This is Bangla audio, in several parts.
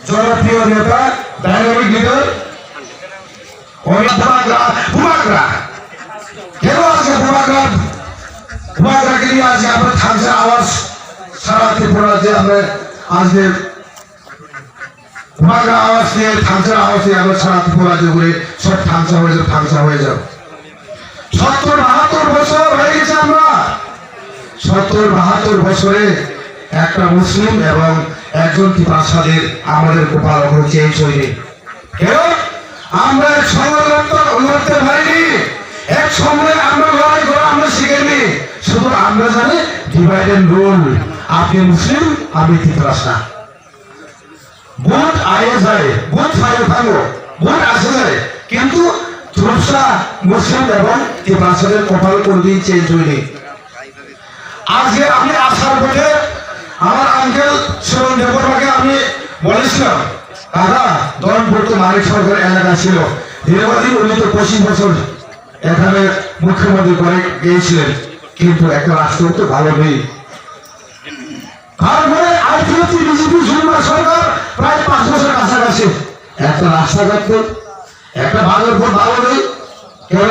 জনপ্রিয় নেতা ডাইনামিক লিডার বুমাকরা কেন আজকে বুমাকরাকে নিয়ে আজকে আমরা থামসের আওয়াজ সারা ত্রিপুরা যে আমরা আজকে বুমাকরা আওয়াজ নিয়ে থামসের আওয়াজ নিয়ে আমরা সারা ত্রিপুরা যে ঘুরে সব থামসা হয়ে যাবে 70-72 বছর হয়ে গেছে আমরা 70-72 বছরে একটা মুসলিম এবং একজন ত্রিভাষাদের আমাদের গোপাল চেঞ্জ হয়নি কেন আমরা এক সময় লড়তে পারিনি এক সময় আমরা লড়াই করা আমরা শিখিনি শুধু আমরা জানি ডিভাইড এন্ড রুল আপনি মুসলিম আমি ত্রিভাষা ভোট আয়ে যায় ভোট থাকবো ভোট আসে যায় কিন্তু ত্রিভাষা মুসলিম এবং ত্রিভাষাদের গোপাল কোনদিন চেঞ্জ হয়নি আজকে আমি আসার পথে আমার আঙ্কেল সুরন দেবরাকে আমি বলেছিলাম দাদা দরনপুর তো মানিক সরকার এলাকা ছিল দীর্ঘদিন উনি তো 25 বছর এখানে মুখ্যমন্ত্রী করে গিয়েছিলেন কিন্তু একটা রাষ্ট্র তো ভালো নেই তারপরে আইপিএফ বিজেপি সরকার প্রায় 5 বছর কাছাকাছি একটা রাস্তাঘাট নেই একটা বাজার ভালো নেই কেন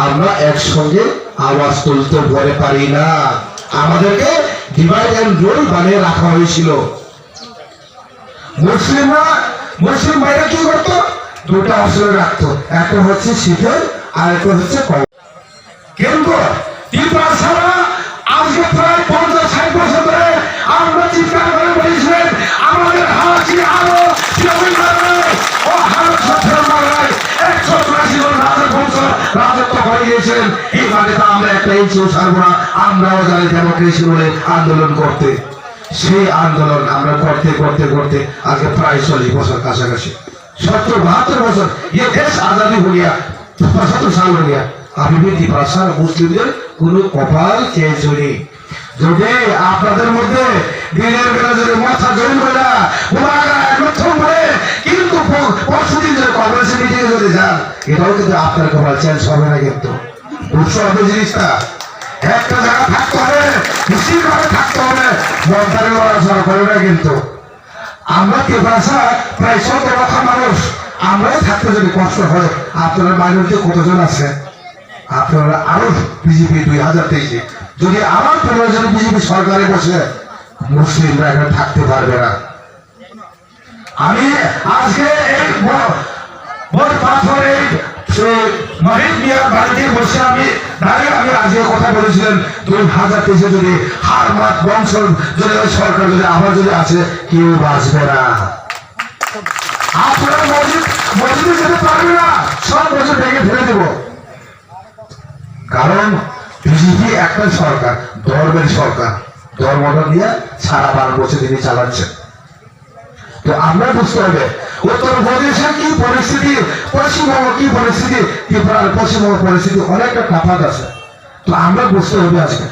আমরা একসঙ্গে আওয়াজ তুলতে ভরে পারি না আমাদেরকে ডিভাইড এন্ড রুল বানিয়ে রাখা হয়েছিল মুসলিম ভাইরা কি করতো দুটা আসলে রাখতো একটা হচ্ছে শিখের আর একটা হচ্ছে কিন্তু ত্রিভাষারা আজকে প্রায় 50-60 বছর ধরে আমরা চিৎকার করে বলেছিলেন আমাদের হাসি আরো রাজত্ব হয়ে গিয়েছিলেন এই মাটিতে আমরা একটা ইঞ্চিও ছাড়বো না আমরাও জানি ডেমোক্রেসি বলে আন্দোলন করতে সেই আন্দোলন আমরা করতে করতে করতে আজকে প্রায় 40 বছর কাছাকাছি 70-72 বছর ये देश आजादी हो गया 75 साल हो गया अभी भी ত্রিভাষা মুসলিমদের কোনো কপাল চেঞ্জ হয়নি যদি আপনাদের মধ্যে দিনের বেলা যদি মাথা জয়েন করে ওনারা একত্র করে কিন্তু পরশুদিন যদি কংগ্রেসের মিটিংয়ে যদি যান এটাও কিন্তু আপনার কপাল চেঞ্জ হবে না কিন্তু বুঝতে হবে জিনিসটা একটা জায়গা থাকতে হবে নিশ্চিতভাবে থাকতে হবে মন্ত্রে লড়াচড়া করে না কিন্তু আমরা ত্রিভাষা প্রায় 17 লক্ষ মানুষ আমরাই থাকতে যদি কষ্ট হয় আপনারা মাইনরিটি কতজন আছে আপনারা আরো বিজেপি 2023 যদি আবার 15 জন বিজেপি সরকারে বসে মুসলিমরা এখানে থাকতে পারবে না আমি আজকে এই বড় পাথরে মহিত মিয়ার বাড়িতে বসে আমি আজকে কথা বলেছিলেন 2023 যদি হার মাত বংশ যদি সরকার যদি আবার যদি আছে কেউ বাঁচবে না আপনারা মসজিদে যেতে পারবে না সব বছর ভেঙে ফেলে দেব কারণ বিজেপি একটা সরকার ধর্মের সরকার ধর্মটা নিয়ে সারা 12 বছর তিনি চালাচ্ছেন তো আমরা বুঝতে হবে উত্তরপ্রদেশের কি পরিস্থিতি পশ্চিমবঙ্গ কি পরিস্থিতি ত্রিপুরার পশ্চিমবঙ্গ পরিস্থিতি অনেকটা তফাৎ আছে তো আমরা বুঝতে হবে আজকে